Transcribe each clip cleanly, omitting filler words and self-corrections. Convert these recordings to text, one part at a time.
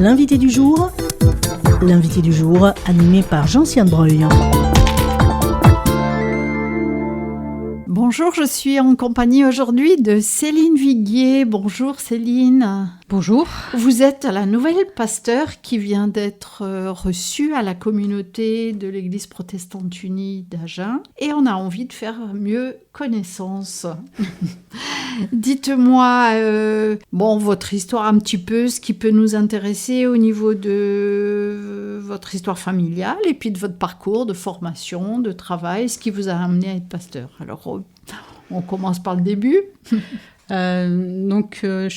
L'invité du jour, animé par Jean-Siane Breuil. Bonjour, je suis en compagnie aujourd'hui de Céline Viguier. Bonjour Céline. Bonjour. Vous êtes la nouvelle pasteur qui vient d'être reçue à la communauté de l'Église protestante unie d'Agen et on a envie de faire mieux connaissance. Dites-moi, votre histoire un petit peu, ce qui peut nous intéresser au niveau de votre histoire familiale et puis de votre parcours de formation, de travail, ce qui vous a amené à être pasteur. Alors, on commence par le début. Je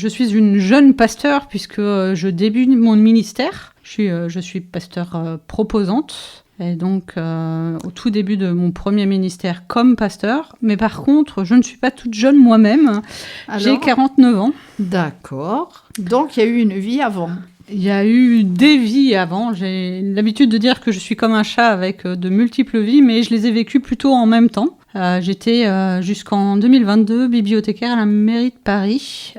suis une jeune pasteur puisque je débute mon ministère. Je suis pasteur proposante. Et donc, au tout début de mon premier ministère comme pasteur. Mais par contre, je ne suis pas toute jeune moi-même. Alors, j'ai 49 ans. D'accord. Donc, il y a eu une vie avant. Il y a eu des vies avant. J'ai l'habitude de dire que je suis comme un chat avec de multiples vies, mais je les ai vécues plutôt en même temps. J'étais jusqu'en 2022 bibliothécaire à la mairie de Paris,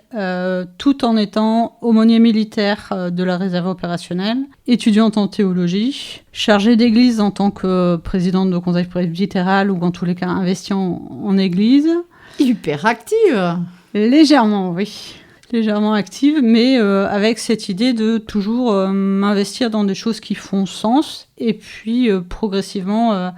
tout en étant aumônier militaire de la réserve opérationnelle, étudiante en théologie, chargée d'église en tant que présidente de conseil presbytéral ou en tous les cas investie en église. Hyper active. Légèrement, oui. Légèrement active, mais avec cette idée de toujours m'investir dans des choses qui font sens. Et puis, progressivement,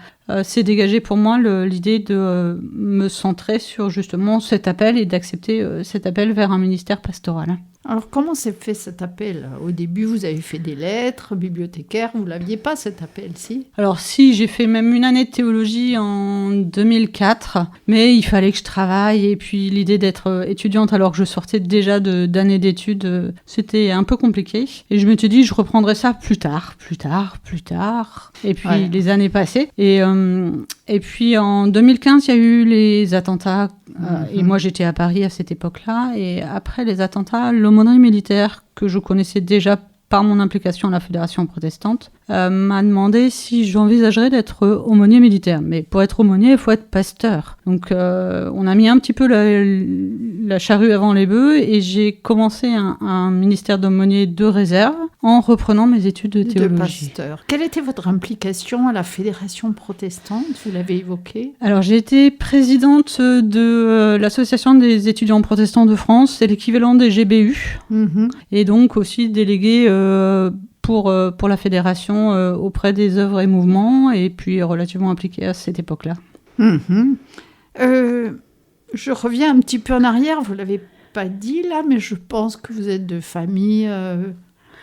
s'est dégagée pour moi l'idée de me centrer sur justement cet appel et d'accepter cet appel vers un ministère pastoral. Alors, comment s'est fait cet appel ? Au début, vous avez fait des lettres, bibliothécaire, vous ne l'aviez pas cet appel, si ? Alors si, j'ai fait même une année de théologie en 2004, mais il fallait que je travaille, et puis l'idée d'être étudiante alors que je sortais déjà d'années d'études, c'était un peu compliqué. Et je me suis dit, je reprendrai ça plus tard. Et puis les années passaient, et puis en 2015, il y a eu les attentats, et moi j'étais à Paris à cette époque-là, et après les attentats, l'aumônerie militaire, que je connaissais déjà par mon implication à la Fédération protestante, m'a demandé si j'envisagerais d'être aumônier militaire. Mais pour être aumônier, il faut être pasteur. Donc on a mis un petit peu la charrue avant les bœufs, et j'ai commencé un ministère d'aumônier de réserve en reprenant mes études de théologie. De pasteur. Quelle était votre implication à la Fédération protestante ? Vous l'avez évoqué. Alors, j'ai été présidente de l'Association des étudiants protestants de France, c'est l'équivalent des GBU, et donc aussi déléguée pour la fédération auprès des œuvres et mouvements, et puis relativement impliquée à cette époque-là. Je reviens un petit peu en arrière, vous ne l'avez pas dit là, mais je pense que vous êtes de famille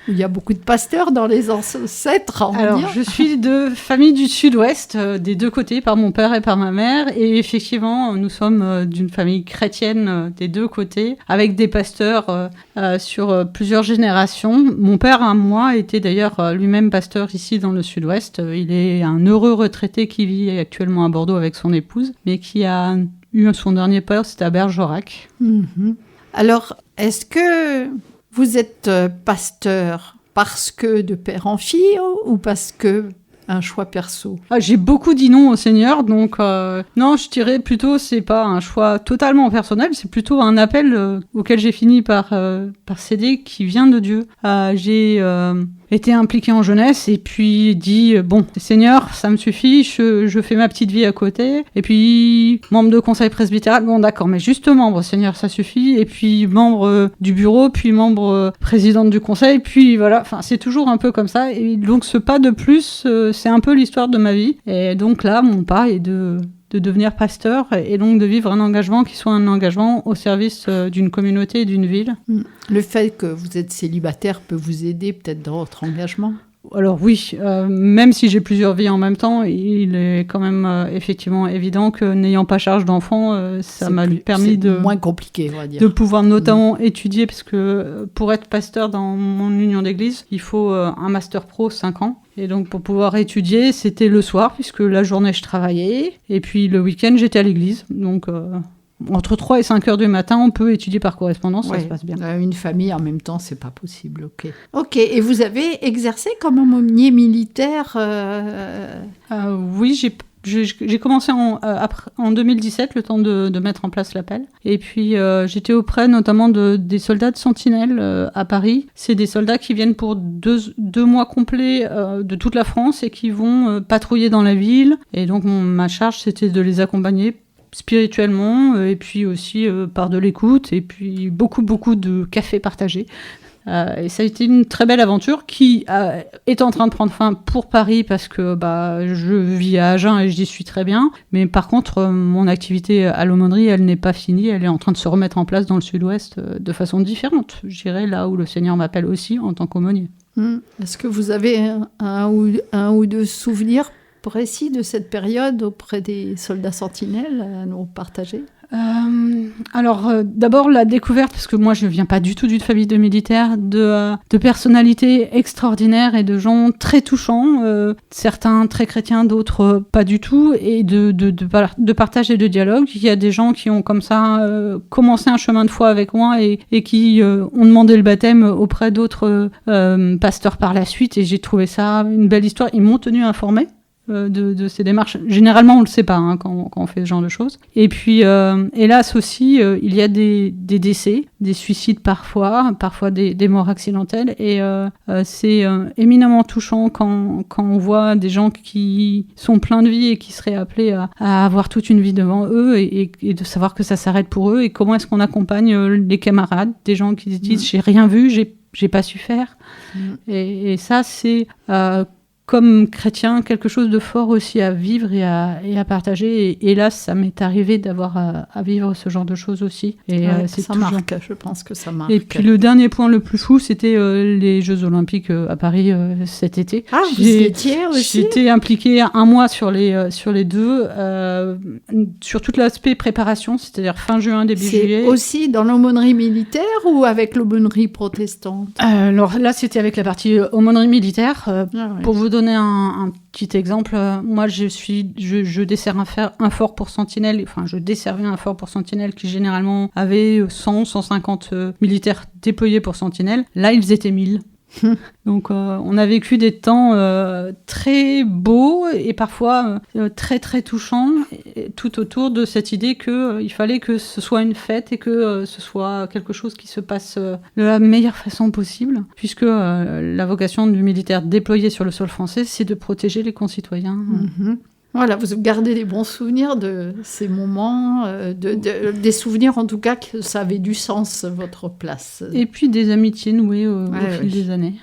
où il y a beaucoup de pasteurs dans les ancêtres. Alors, je suis de famille du Sud-Ouest, des deux côtés, par mon père et par ma mère. Et effectivement, nous sommes d'une famille chrétienne des deux côtés, avec des pasteurs sur plusieurs générations. Mon père, à moi, était d'ailleurs lui-même pasteur ici dans le Sud-Ouest. Il est un heureux retraité qui vit actuellement à Bordeaux avec son épouse, mais qui a eu son dernier poste à Bergerac. Alors, est-ce que vous êtes pasteur parce que de père en fille ou parce que un choix perso ? J'ai beaucoup dit non au Seigneur, donc non, je dirais plutôt c'est pas un choix totalement personnel, c'est plutôt un appel auquel j'ai fini par céder, qui vient de Dieu. J'ai été impliquée en jeunesse et puis dit bon, Seigneur, ça me suffit, je fais ma petite vie à côté, et puis membre de conseil presbytéral, bon d'accord, mais juste membre, Seigneur, ça suffit, et puis membre du bureau, puis membre présidente du conseil, puis voilà, enfin c'est toujours un peu comme ça, et donc ce pas de plus, c'est un peu l'histoire de ma vie, et donc là mon pas est de devenir pasteur et donc de vivre un engagement qui soit un engagement au service d'une communauté et d'une ville. Le fait que vous êtes célibataire peut vous aider peut-être dans votre engagement ? Alors oui, même si j'ai plusieurs vies en même temps, il est quand même effectivement évident que n'ayant pas charge d'enfants, ça m'a permis de moins compliqué, on va dire, de pouvoir notamment étudier, parce que pour être pasteur dans mon union d'église, il faut un master pro 5 ans. Et donc pour pouvoir étudier, c'était le soir, puisque la journée je travaillais, et puis le week-end j'étais à l'église. Donc entre 3 et 5 heures du matin, on peut étudier par correspondance, ça se passe bien. Une famille en même temps, c'est pas possible, ok, et vous avez exercé comme aumônier militaire Oui, j'ai J'ai commencé en 2017, le temps de mettre en place l'appel. Et puis, j'étais auprès notamment des soldats de Sentinelle à Paris. C'est des soldats qui viennent pour deux mois complets de toute la France et qui vont patrouiller dans la ville. Et donc, ma charge, c'était de les accompagner spirituellement et puis aussi par de l'écoute et puis beaucoup de cafés partagés. Et ça a été une très belle aventure qui est en train de prendre fin pour Paris parce que je vis à Agen et j'y suis très bien. Mais par contre, mon activité à l'aumônerie, elle n'est pas finie. Elle est en train de se remettre en place dans le sud-ouest de façon différente. J'irai là où le Seigneur m'appelle aussi en tant qu'aumônier. Est-ce que vous avez un ou deux souvenirs précis de cette période auprès des soldats sentinelles à nous partager? D'abord la découverte, parce que moi je ne viens pas du tout d'une famille de militaires, de personnalités extraordinaires et de gens très touchants, certains très chrétiens, d'autres pas du tout, et de partage et de dialogue. Il y a des gens qui ont comme ça commencé un chemin de foi avec moi et qui ont demandé le baptême auprès d'autres pasteurs par la suite, et j'ai trouvé ça une belle histoire. Ils m'ont tenu informée de ces démarches. Généralement, on ne le sait pas quand on fait ce genre de choses. Et puis, hélas aussi, il y a des décès, des suicides parfois des morts accidentelles. Et c'est éminemment touchant quand on voit des gens qui sont pleins de vie et qui seraient appelés à avoir toute une vie devant eux et de savoir que ça s'arrête pour eux. Et comment est-ce qu'on accompagne les camarades, des gens qui se disent « j'ai rien vu, j'ai pas su faire ». Et ça, c'est... comme chrétien, quelque chose de fort aussi à vivre et à partager. Et hélas, ça m'est arrivé d'avoir à vivre ce genre de choses aussi. Et ça marque, je pense que ça marque. Et puis le dernier point le plus fou, c'était les Jeux Olympiques à Paris cet été. Ah, vous y étiez aussi? J'étais impliquée un mois sur les deux, sur tout l'aspect préparation, c'est-à-dire fin juin, début juillet. C'est aussi dans l'aumônerie militaire ou avec l'aumônerie protestante? Alors là, c'était avec la partie aumônerie militaire. Pour vous donner un petit exemple, moi je dessert un fort pour Sentinelle, enfin je desservais un fort pour Sentinelle qui généralement avait 150 militaires déployés pour Sentinelle. Là, ils étaient 1000. Donc on a vécu des temps très beaux et parfois très très touchants tout autour de cette idée qu'il fallait que ce soit une fête et que ce soit quelque chose qui se passe de la meilleure façon possible, puisque la vocation du militaire déployé sur le sol français, c'est de protéger les concitoyens. Voilà, vous gardez des bons souvenirs de ces moments, des souvenirs en tout cas que ça avait du sens, votre place. Et puis des amitiés nouées au fil des années.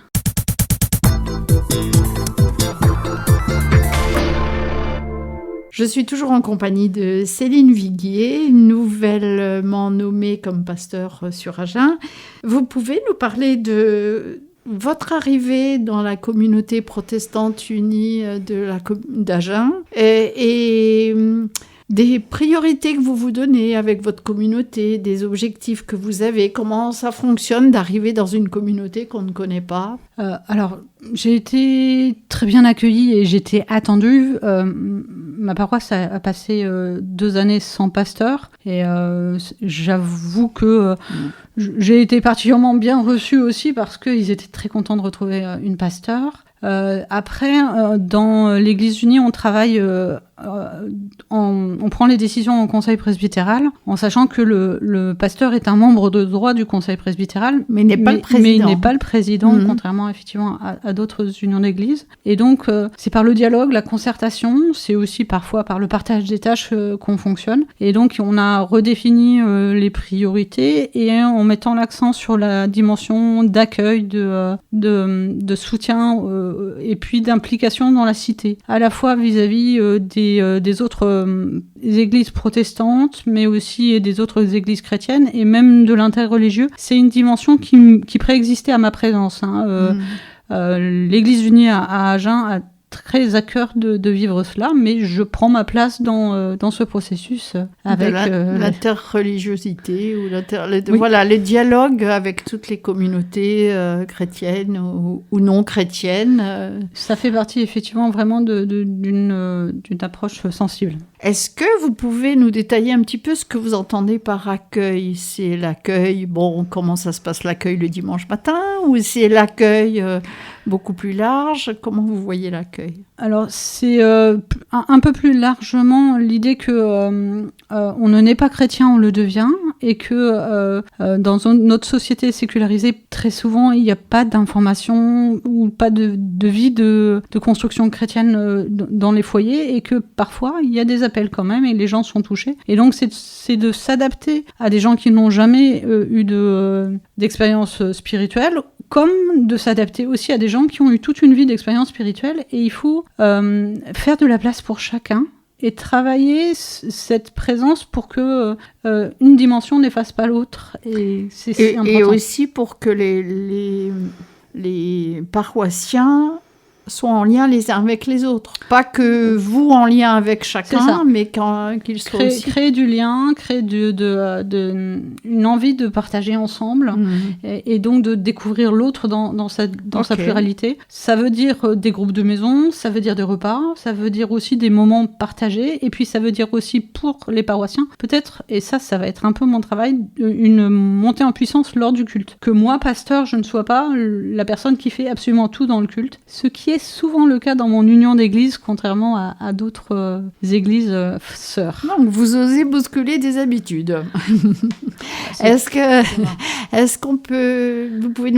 Je suis toujours en compagnie de Céline Viguier, nouvellement nommée comme pasteur sur Agen. Vous pouvez nous parler de votre arrivée dans la communauté protestante unie d'Agen et des priorités que vous vous donnez avec votre communauté, des objectifs que vous avez, comment ça fonctionne d'arriver dans une communauté qu'on ne connaît pas? Alors, j'ai été très bien accueillie et j'étais attendue. Ma paroisse a passé 2 années sans pasteur et j'avoue que j'ai été particulièrement bien reçue aussi parce qu'ils étaient très contents de retrouver une pasteur. Après, dans l'Église unie, on travaille, on prend les décisions au conseil presbytéral, en sachant que le pasteur est un membre de droit du conseil presbytéral, mais il n'est pas le président. Mais il n'est pas le président, contrairement effectivement à d'autres unions d'église. Et donc, c'est par le dialogue, la concertation, c'est aussi parfois par le partage des tâches qu'on fonctionne. Et donc, on a redéfini les priorités et en mettant l'accent sur la dimension d'accueil, de soutien et puis d'implication dans la cité, à la fois vis-à-vis des autres églises protestantes, mais aussi des autres églises chrétiennes, et même de l'interreligieux. C'est une dimension qui préexistait à ma présence. L'Église unie à Agen a très à cœur de vivre cela, mais je prends ma place dans ce processus avec l'interreligiosité ou voilà, les dialogues avec toutes les communautés chrétiennes ou non chrétiennes. Ça fait partie effectivement vraiment d'une approche sensible. Est-ce que vous pouvez nous détailler un petit peu ce que vous entendez par accueil? C'est l'accueil, comment ça se passe l'accueil le dimanche matin, ou c'est l'accueil beaucoup plus large? Comment vous voyez l'accueil? Alors, c'est un peu plus largement l'idée que on ne naît pas chrétien, on le devient, et que dans notre société sécularisée, très souvent, il n'y a pas d'information ou pas de vie de construction chrétienne dans les foyers, et que parfois, il y a des appels quand même, et les gens sont touchés. Et donc, c'est de s'adapter à des gens qui n'ont jamais eu d'expérience spirituelle, comme de s'adapter aussi à des gens qui ont eu toute une vie d'expérience spirituelle. Et il faut faire de la place pour chacun et travailler cette présence pour que une dimension n'efface pas l'autre. Et c'est important. Et aussi pour que les paroissiens soient en lien les uns avec les autres. Pas que vous en lien avec chacun, mais qu'ils soient aussi... Créer du lien, créer une envie de partager ensemble, et donc de découvrir l'autre dans sa pluralité. Ça veut dire des groupes de maison, ça veut dire des repas, ça veut dire aussi des moments partagés, et puis ça veut dire aussi pour les paroissiens, peut-être, et ça va être un peu mon travail, une montée en puissance lors du culte. Que moi, pasteur, je ne sois pas la personne qui fait absolument tout dans le culte, ce qui est souvent le cas dans mon union d'église, contrairement à d'autres églises sœurs. Donc, vous osez bousculer des habitudes. Est-ce qu'on peut, vous pouvez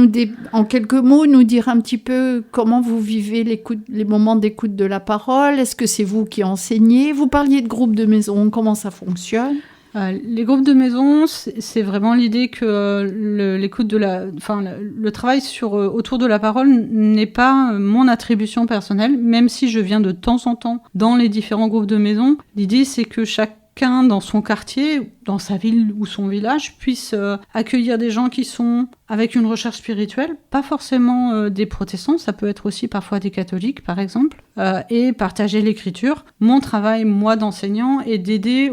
en quelques mots nous dire un petit peu comment vous vivez les moments d'écoute de la parole? Est-ce que c'est vous qui enseignez? Vous parliez de groupes de maison, comment ça fonctionne? Les groupes de maison, c'est vraiment l'idée que l'écoute le travail autour de la parole n'est pas mon attribution personnelle, même si je viens de temps en temps dans les différents groupes de maison. L'idée, c'est que chacun dans son quartier, dans sa ville ou son village, puisse accueillir des gens qui sont avec une recherche spirituelle, pas forcément des protestants, ça peut être aussi parfois des catholiques par exemple, et partager l'écriture. Mon travail, moi d'enseignant, est d'aider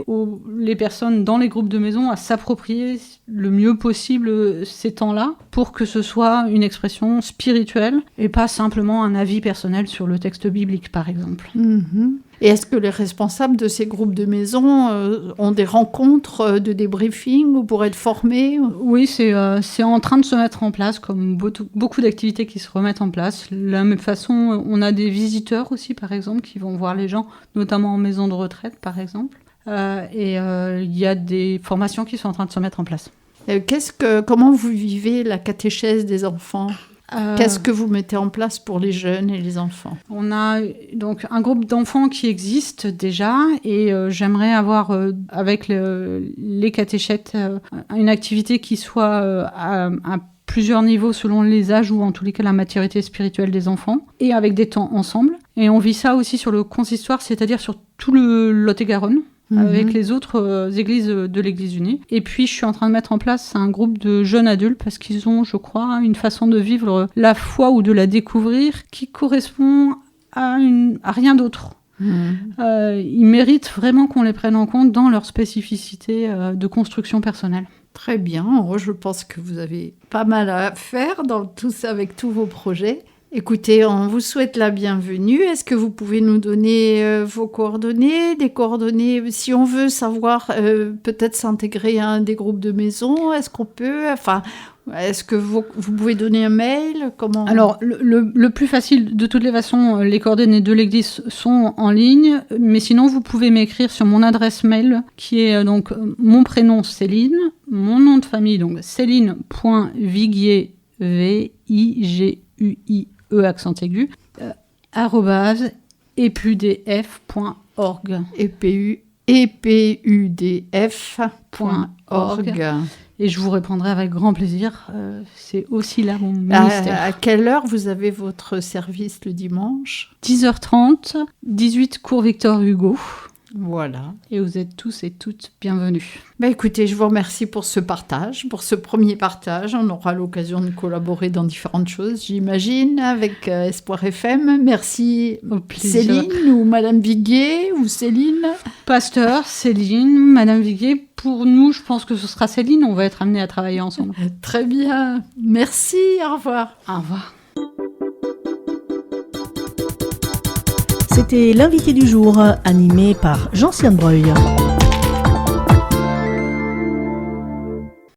les personnes dans les groupes de maison à s'approprier le mieux possible ces temps-là, pour que ce soit une expression spirituelle et pas simplement un avis personnel sur le texte biblique par exemple. Et est-ce que les responsables de ces groupes de maison ont des rencontres de débriefing pour être formés? Oui, c'est en train de se mettre en place, comme beaucoup d'activités qui se remettent en place. De la même façon, on a des visiteurs aussi, par exemple, qui vont voir les gens, notamment en maison de retraite, par exemple. Et il y a des formations qui sont en train de se mettre en place. Comment vous vivez la catéchèse des enfants? Qu'est-ce que vous mettez en place pour les jeunes et les enfants? On a donc un groupe d'enfants qui existe déjà, et j'aimerais avoir avec les catéchètes une activité qui soit à plusieurs niveaux selon les âges, ou en tous les cas la maturité spirituelle des enfants, et avec des temps ensemble. Et on vit ça aussi sur le consistoire, c'est-à-dire sur tout le Lot-et-Garonne, avec les autres églises de l'Église unie. Et puis, je suis en train de mettre en place un groupe de jeunes adultes, parce qu'ils ont, je crois, une façon de vivre la foi ou de la découvrir qui correspond à rien d'autre. Ils méritent vraiment qu'on les prenne en compte dans leur spécificité de construction personnelle. Très bien. Moi, je pense que vous avez pas mal à faire dans tout ça avec tous vos projets. Écoutez, on vous souhaite la bienvenue. Est-ce que vous pouvez nous donner vos coordonnées, des coordonnées, si on veut savoir peut-être s'intégrer à un des groupes de maison? Est-ce qu'on peut, est-ce que vous pouvez donner un mail? Comment? Alors, le plus facile, de toutes les façons, les coordonnées de l'église sont en ligne, mais sinon, vous pouvez m'écrire sur mon adresse mail, qui est donc mon prénom Céline, mon nom de famille, donc céline.viguier, VIGUI, accent aigu, @epudf.org. epudf.org. Et je vous répondrai avec grand plaisir. C'est aussi là mon ministère. À quelle heure vous avez votre service le dimanche? 10h30, 18 cours Victor Hugo. Voilà. Et vous êtes tous et toutes bienvenus. Écoutez, je vous remercie pour ce partage, pour ce premier partage. On aura l'occasion de collaborer dans différentes choses, j'imagine, avec Espoir FM. Merci Céline ou Madame Viguier ou Céline. Pasteur, Céline, Madame Viguier. Pour nous, je pense que ce sera Céline. On va être amenés à travailler ensemble. Très bien. Merci. Au revoir. Au revoir. C'était l'invité du jour, animé par Jean Cianbreuil.